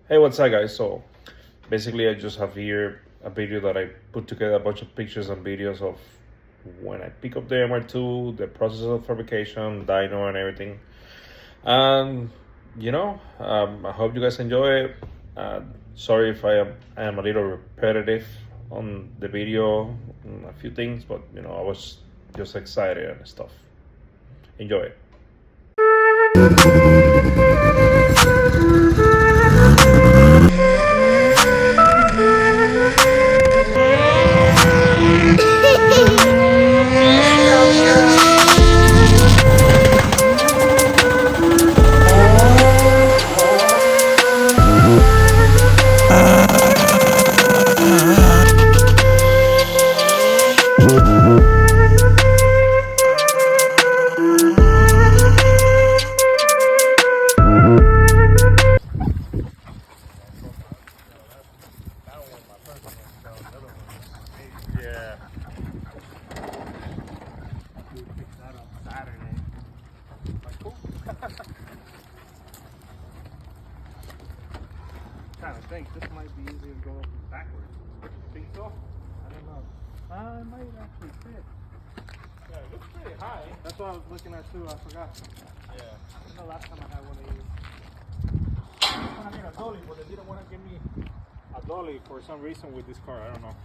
Hey, what's up, guys? So basically, I just have here a video that I put together a bunch of pictures and videos of when I pick up the MR2, the process of fabrication, dyno, and everything. And I hope you guys enjoy it. Sorry if I am a little repetitive on the video, a few things, but I was just excited and stuff. Enjoy it. Yeah. We picked that up Saturday. Like, cool. Kind of think this might be easier to go backwards. Think so? I don't know. It might actually fit. Yeah, it looks pretty high. That's what I was looking at too. I forgot. Yeah. I think the last time I had one of these. I was gonna get a dolly, but they didn't want to give me a dolly for some reason with this car. I don't know.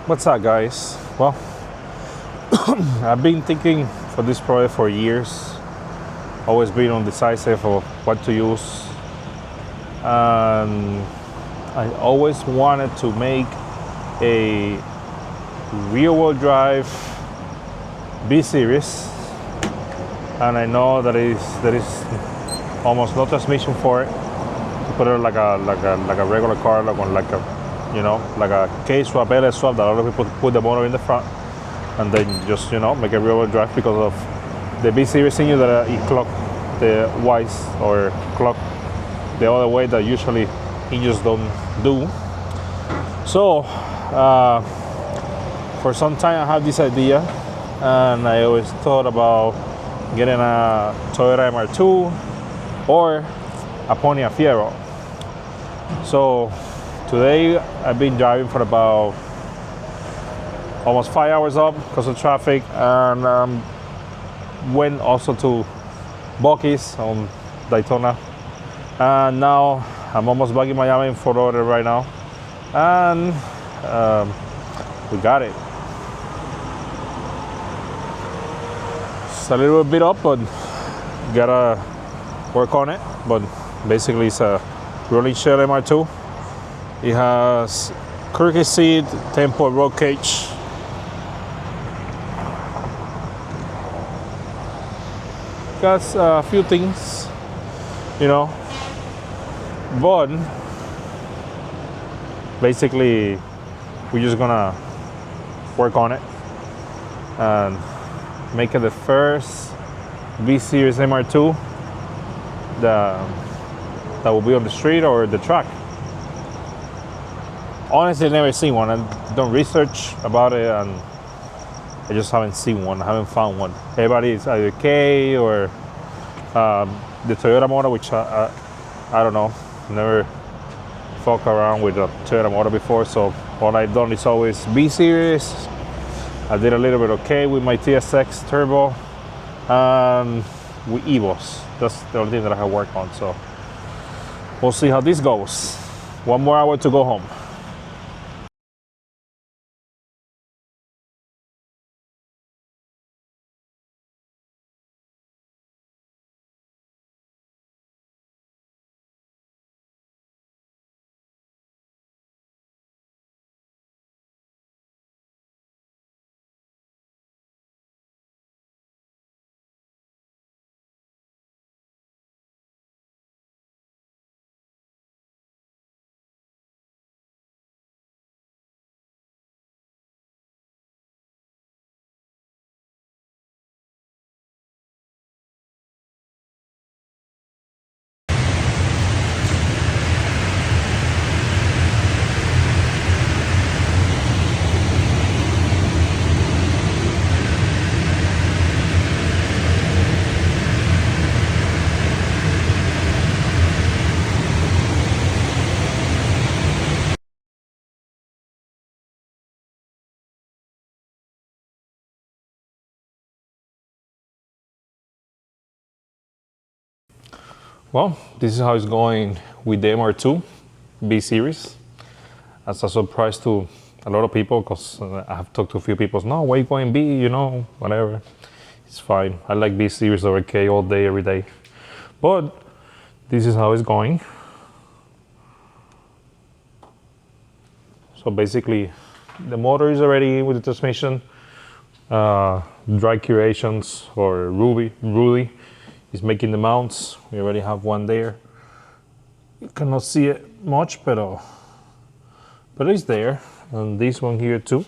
What's up, guys? Well, I've been thinking for this project for years, always been undecisive of what to use, and I always wanted to make a rear-wheel drive B series, and I know that there is almost no transmission for it. To put it like a regular car, like a K swap, LS swap that a lot of people put the motor in the front and then just make a rear-wheel drive because of the B series engine that it clock the Y's or clock the other way that usually engines don't do. So for some time I had this idea, and I always thought about getting a Toyota MR2 or a Pontiac Fiero. So today I've been driving for about almost 5 hours up because of traffic, and went also to Buc-ee's on Daytona, and now I'm almost back in Miami in Fort Lauderdale right now, and we got it. It's a little bit up, but gotta work on it. But basically it's a rolling shell MR2. It has crooked seat, 10-port roll cage. Got a few things, but basically we're just gonna work on it and make it the first B series MR2 that will be on the street or the track. Honestly, I've never seen one. I've done research about it, and I just haven't seen one. I haven't found one. Everybody is either K or the Toyota motor, which I don't know. Never fuck around with a Toyota motor before, so all I've done is always B series. I did a little bit of K with my TSX turbo, and with Evos. That's the only thing that I have worked on. So we'll see how this goes. One more hour to go home. Well, this is how it's going with the MR2 B series. That's a surprise to a lot of people because I have talked to a few people. No, why you going B? You know, whatever. It's fine. I like B series over K all day, every day. But this is how it's going. So basically, the motor is already with the transmission. Dry curations or Rudy is making the mounts. We already have one there. You cannot see it much, but it's there. And this one here too.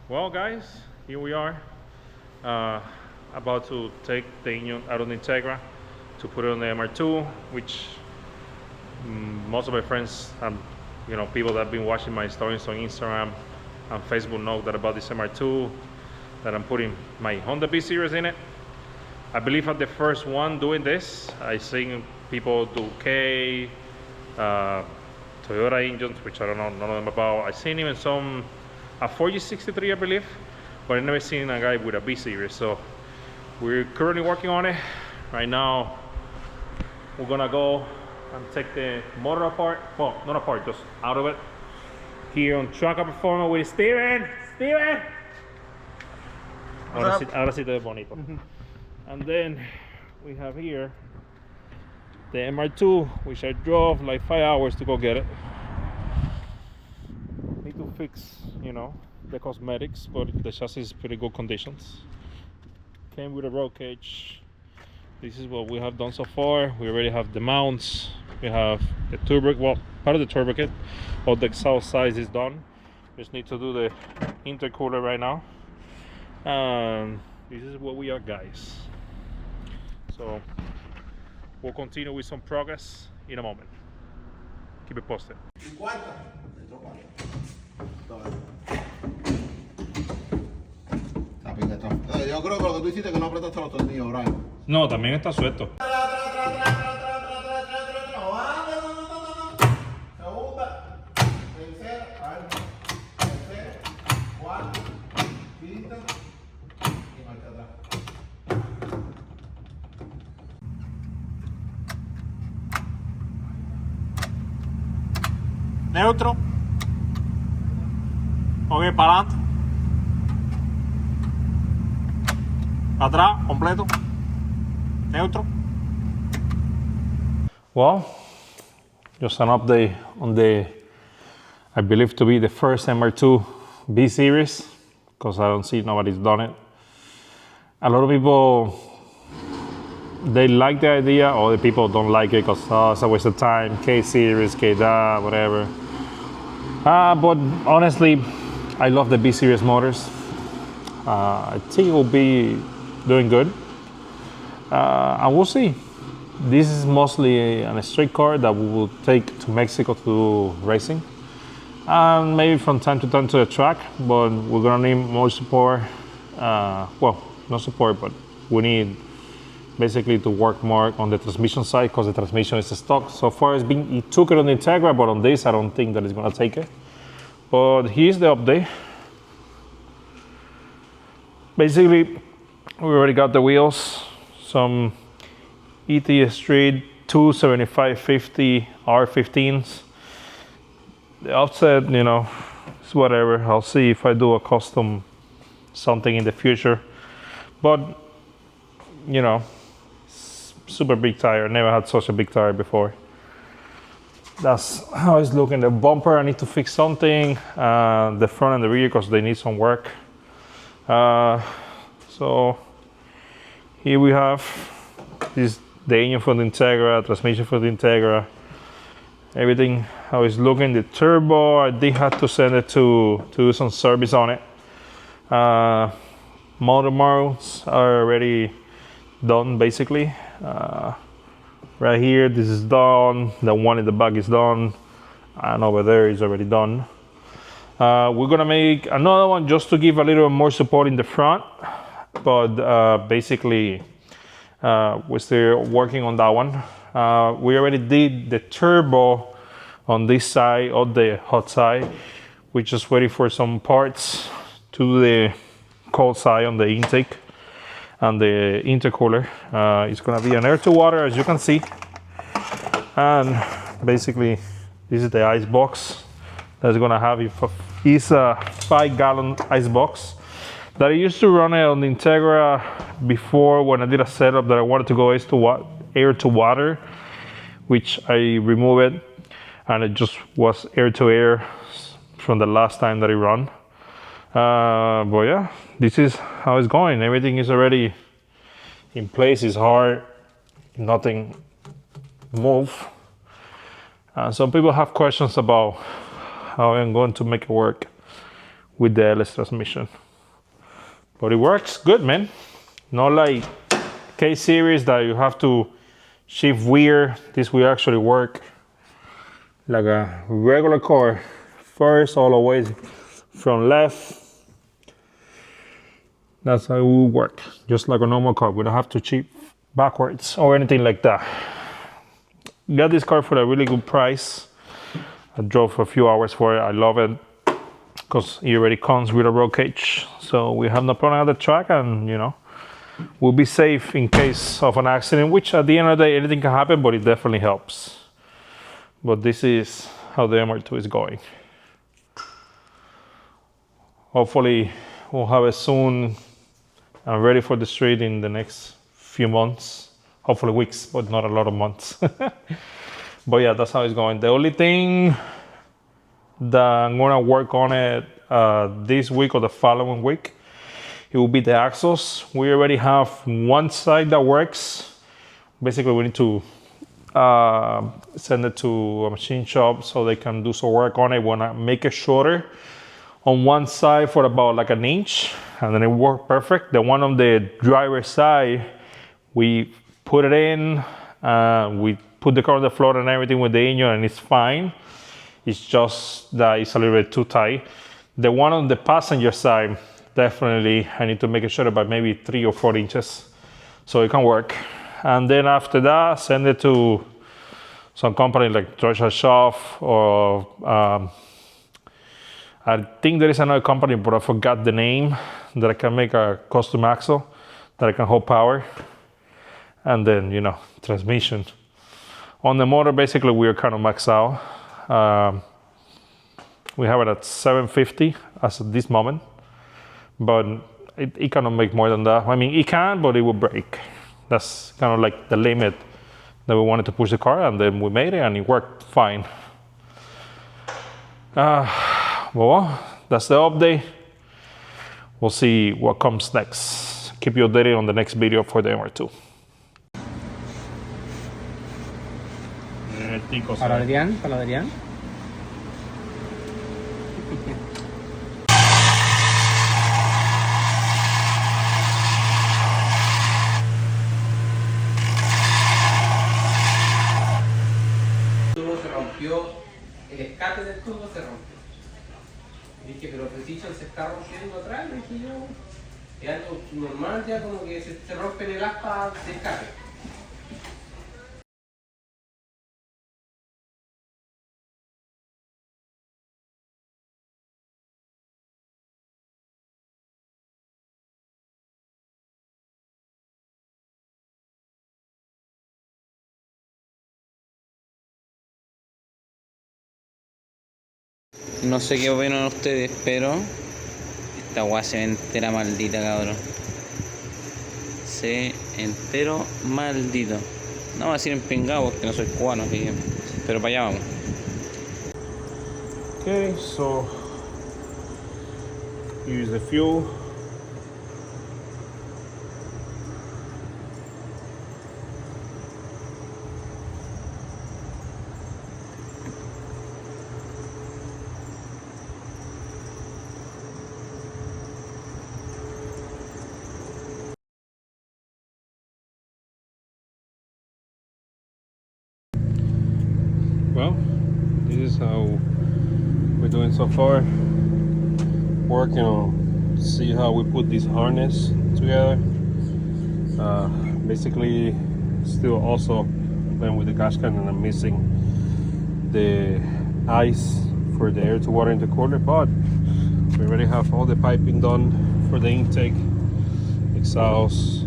Well, guys, here we are, about to take the engine out of the Integra to put it on the MR2, which most of my friends and people that have been watching my stories on Instagram and Facebook know that about this MR2, that I'm putting my Honda B series in it. I believe I'm the first one doing this. I seen people do K, Toyota engines, which I don't know none of them about. I seen even some a 4G63, I believe, but I never seen a guy with a B series. So we're currently working on it. Right now, we're gonna go and take the motor apart. Well, not apart, just out of it. Here on Trucker Performer with Steven. Steven! Ahora sí te ves bonito. And then we have here the MR2, which I drove like 5 hours to go get it. Need to fix, the cosmetics, but the chassis is pretty good conditions. Came with a roll cage. This is what we have done so far. We already have the mounts. We have the turbo, well, part of the turbo kit. All the exhaust size is done. Just need to do the intercooler right now. And this is what we are, guys. So we'll continue with some progress in a moment. Keep it posted. Yo creo que lo que tú hiciste es que no apretaste los tornillos, Brian. No, también está suelto. Segunda, tercera, tercera, cuarta, quinta y marcha atrás. Neutro. Ok, para adelante. Atrás, completo. Neutro. Well, just an update on the, I believe to be the first MR2 B series, because I don't see nobody's done it. A lot of people, they like the idea, or the people don't like it because it's a waste of time, K series, K da, whatever. But honestly, I love the B series motors. I think it will be doing good. And we'll see. This is mostly a street car that we will take to Mexico to do racing, and maybe from time to time to the track, but we're gonna need more support. Well, not support, but we need basically to work more on the transmission side, because the transmission is stock. So far it took it on the Integra, but on this I don't think that it's gonna take it. But here's the update. Basically, we already got the wheels, some ET Street 275/50 R15s. The offset, you know, it's whatever. I'll see if I do a custom something in the future. But, you know, super big tire. Never had such a big tire before. That's how it's looking. The bumper, I need to fix something. The front and the rear, because they need some work. So here we have this, the engine for the Integra, transmission for the Integra, everything how it's looking. The turbo, I did have to send it to do some service on it. Motor mounts are already done basically. Right here, this is done. The one in the back is done, and over there is already done. We're gonna make another one just to give a little more support in the front, but basically we're still working on that one. We already did the turbo on this side of the hot side. We're just waiting for some parts to the cold side on the intake and the intercooler. It's gonna be an air to water, as you can see, and basically this is the ice box that's gonna have it. It's a 5-gallon ice box that I used to run it on the Integra before, when I did a setup that I wanted to go air to water, which I removed it, and it just was air to air from the last time that I run. But yeah, this is how it's going. Everything is already in place. It's hard, nothing move. Some people have questions about how I'm going to make it work with the LS transmission, but it works good, man. Not like K series that you have to shift weird. This will actually work like a regular car. First, all the way from left. That's how it will work, just like a normal car. We don't have to shift backwards or anything like that. Got this car for a really good price. I drove for a few hours for it. I love it because it already comes with a roll cage, so we have no problem at the track, and you know, we'll be safe in case of an accident, which at the end of the day anything can happen, but it definitely helps. But this is how the MR2 is going. Hopefully we'll have it soon and ready for the street in the next few months, hopefully weeks, but not a lot of months. But yeah, that's how it's going. The only thing that I'm gonna work on it this week or the following week, it will be the axles. We already have one side that works. Basically, we need to send it to a machine shop so they can do some work on it. When I make it shorter on one side for about like an inch, and then it worked perfect. The one on the driver's side, we put it in, we put the car on the floor and everything with the engine, and it's fine. It's just that it's a little bit too tight. The one on the passenger side, definitely I need to make it shorter by maybe 3 or 4 inches so it can work. And then after that, send it to some company like Georgia Shop, or I think there is another company, but I forgot the name, that I can make a custom axle that I can hold power. And then, you know, transmission. On the motor, basically, we are kind of maxed out. We have it at 750 as of this moment, but it cannot make more than that. I mean, it can, but it will break. That's kind of like the limit that we wanted to push the car, and then we made it, and it worked fine. Well, that's the update. We'll see what comes next. Keep you updated on the next video for the MR2. Para Adrián. escape del tubo se rompe. Dije, pero Precision se está rompiendo atrás, le dije yo. Es algo normal ya, como que se rompe en el aspa de escape. No sé qué opinan ustedes, pero esta weá se ve entera maldita, cabrón. Se ve entero maldito. No voy a decir empingado porque no soy cubano, así que... pero para allá vamos. Okay, so use the fuel. Well, this is how we're doing so far. Working on see how we put this harness together. Basically, still also playing with the gas can, and I'm missing the ice for the air to water in the cooler. But we already have all the piping done for the intake, exhaust.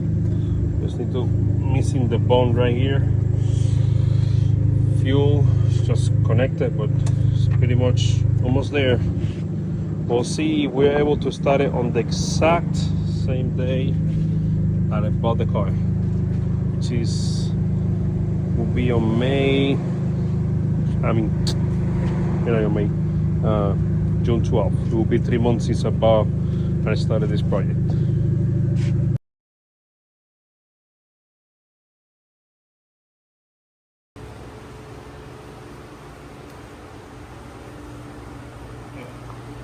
Just need to missing the bone right here. Fuel is just connected, but it's pretty much almost there. We'll see if we're able to start it on the exact same day that I bought the car, which is will be on May. I mean, May, June 12th. It will be 3 months since I bought and I started this project.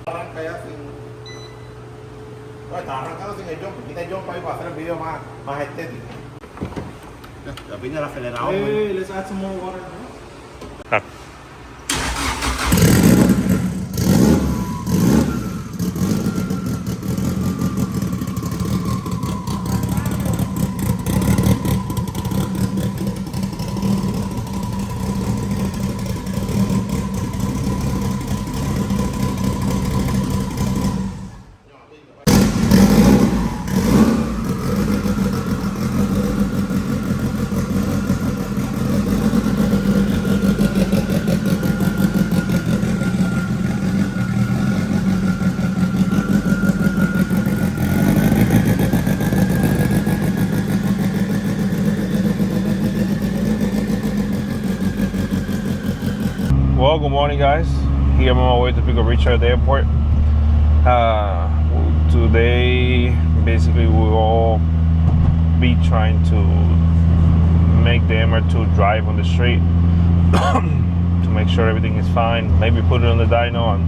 Arranca ya sin... No, está arrancando sin el jump. Quita el jump ahí para hacer el video más estético. La piña del acelerador. Hey, let's add some more water. Ah. Well, good morning, guys. Here I'm on my way to pick up Richard at the airport. Today, basically, we'll all be trying to make the MR2 drive on the street to make sure everything is fine. Maybe put it on the dyno and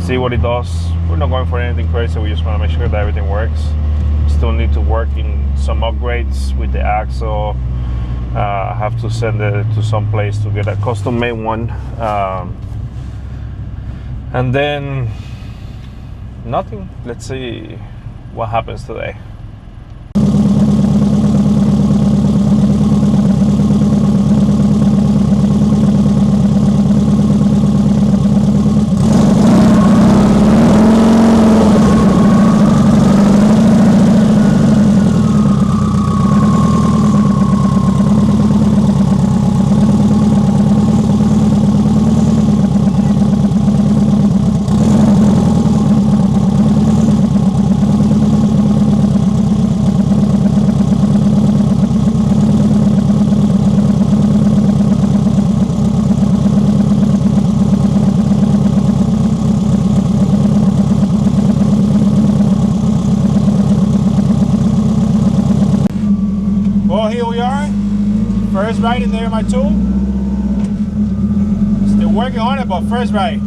see what it does. We're not going for anything crazy. We just want to make sure that everything works. Still need to work in some upgrades with the axle. I have to send it to some place to get a custom made one, and then nothing. Let's see what happens today. Well, here we are, first ride in the MR2. Still working on it, but first ride.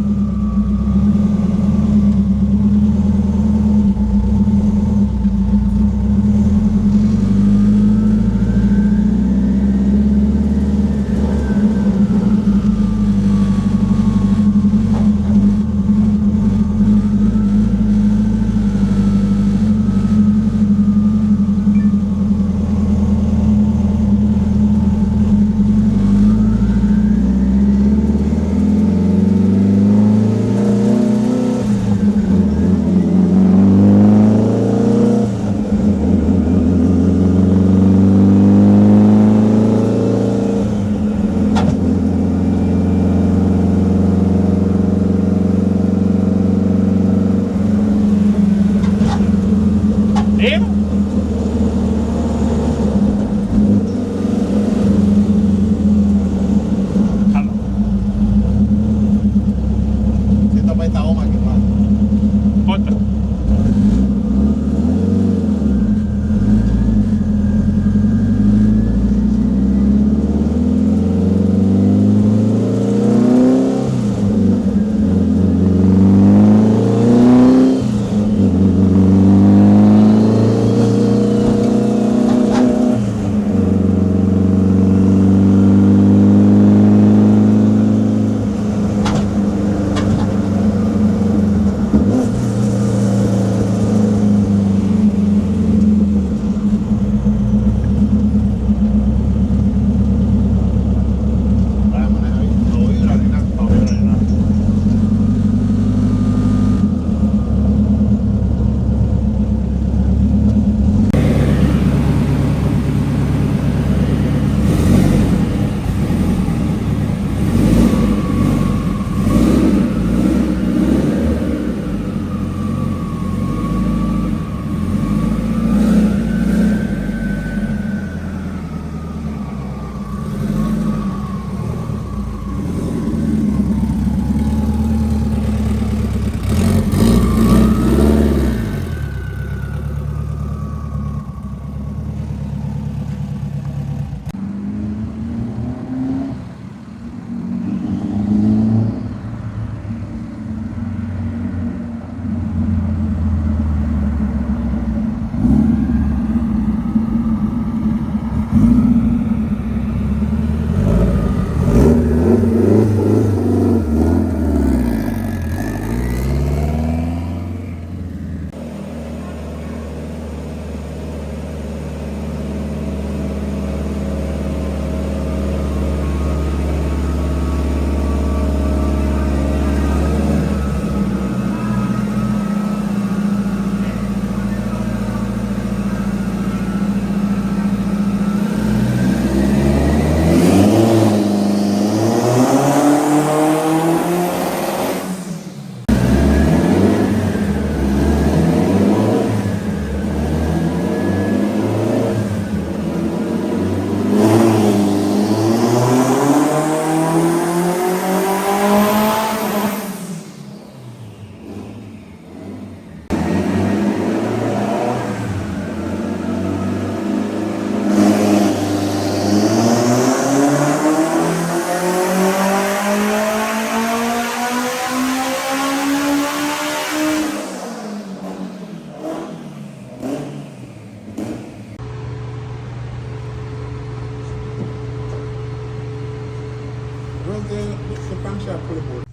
the camshaft for the board.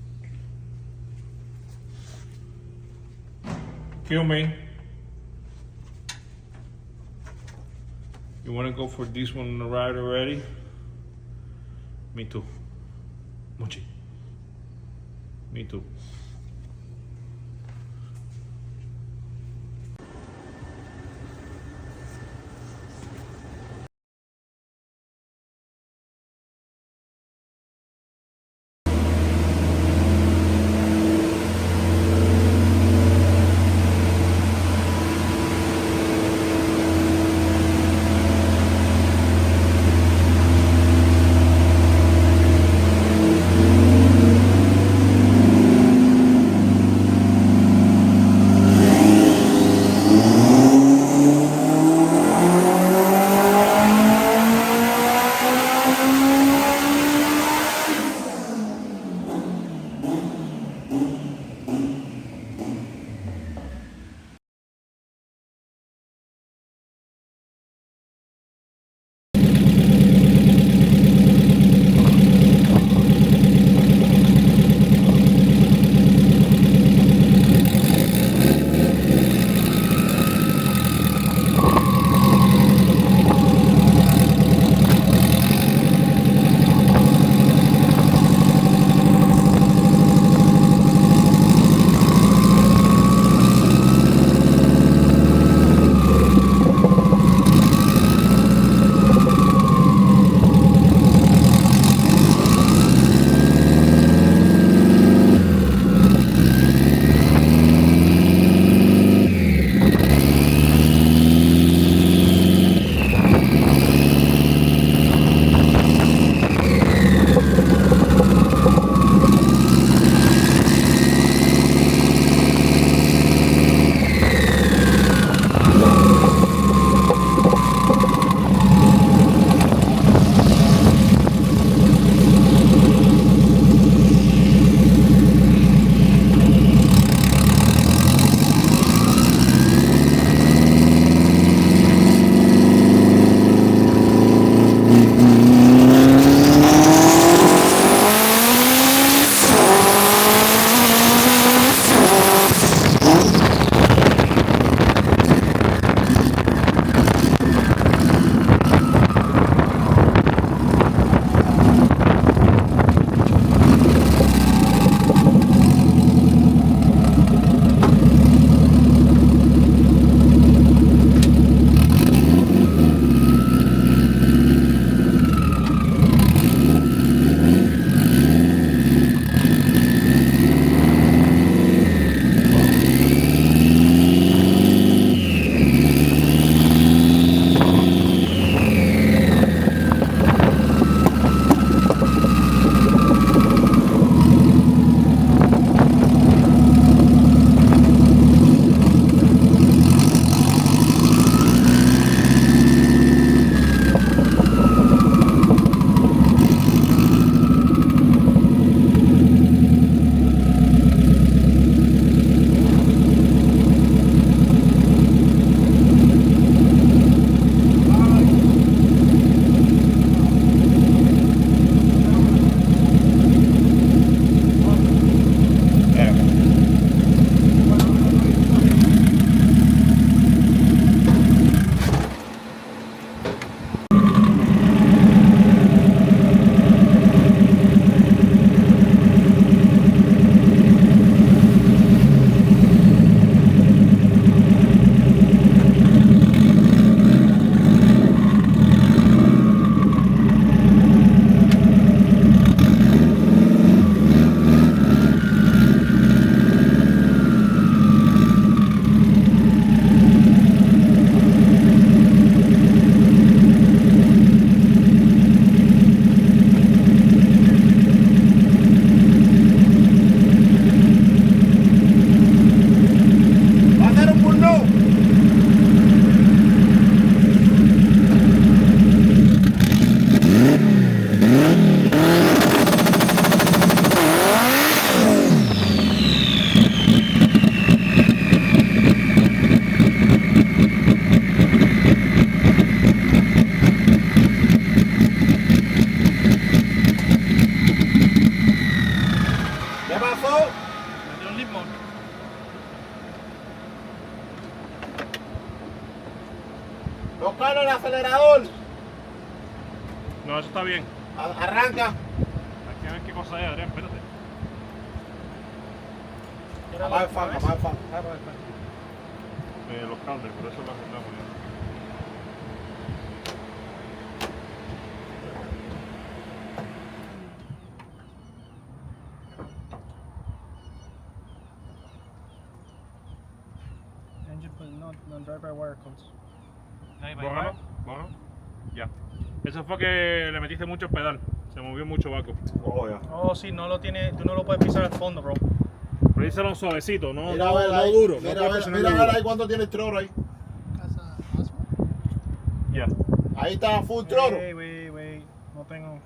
Kill me. You want to go for this one on the right already? Me too. Mochi. Me too. motor. No, eso está bien. Arranca. Hay que ver qué cosa hay, Adrián, espérate. Apaga el fan, apaga el fan. Los cables, por eso lo arreglamos ya. Engine, but no driver wire codes. Bájalo, bájalo. Ya. Eso fue que le metiste mucho pedal. Se movió mucho vaco. Oh, ya. Oh, sí, no lo tiene, tú no lo puedes pisar al fondo, bro. Pero díselo suavecito, no, Mira, no, a ver, no ahí, duro. Mira, no a ver, presionar mira a duro. ver ahí cuánto tiene el troro ahí. Ya. Ahí está full troro. Wait. No tengo.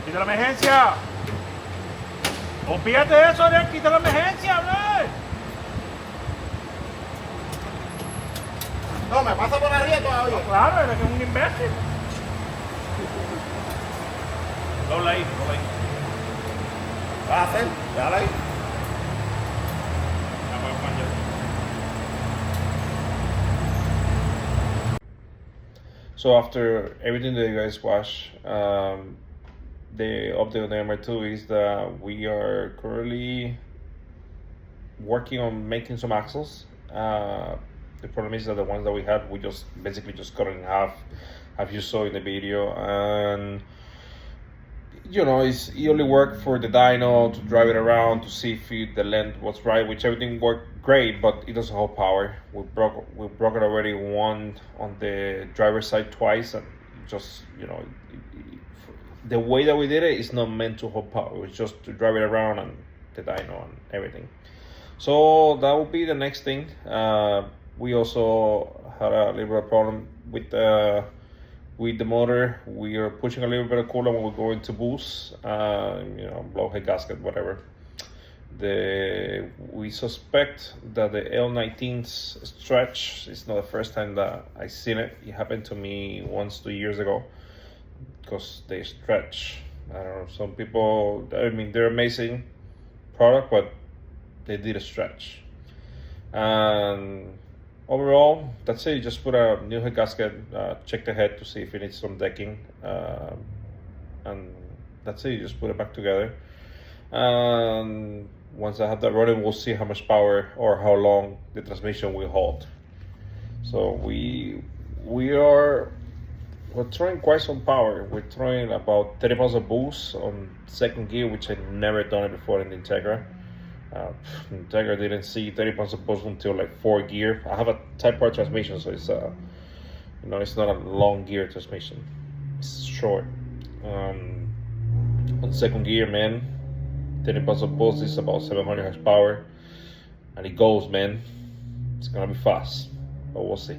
¡Quita la emergencia! ¡Olvídate de eso, Adrián! ¡Quita la emergencia, bro! No, me pasa por arriba todavía. Claro, eres un imbécil. Dobla ahí, dobla ahí. ¿Qué vas a hacer? Déjala ahí. So after everything that you guys watch, the update on the MR2 is that we are currently working on making some axles. The problem is that the ones that we had, we just basically just cut it in half, as you saw in the video, and you know, it only worked for the dyno to drive it around to see if the length was right, which everything worked great, but it doesn't hold power. We broke it already one on the driver's side twice, and just, you know, the way that we did it is not meant to hold power. It was just to drive it around and the dyno and everything. So that will be the next thing. We also had a little bit of problem with the motor. We are pushing a little bit of coolant when we go into boost, blow head gasket, whatever. We suspect that the L19s stretch. It's not the first time that I've seen it. It happened to me once 2 years ago because they stretch. I don't know, some people, I mean, they're amazing product, but they did a stretch. And overall, that's it. You just put a new head gasket, check the head to see if it needs some decking, and that's it. You just put it back together. And once I have that running, we'll see how much power or how long the transmission will hold. So we're throwing quite some power. We're throwing about 30 pounds of boost on second gear, which I've never done it before in the Integra. Integra didn't see 30 pounds of boost until like 4 gear. I have a Type R transmission, so it's it's not a long gear transmission. It's short. On second gear, man, 30 pounds of boost is about 700 horsepower, and it goes, man. It's gonna be fast, but we'll see.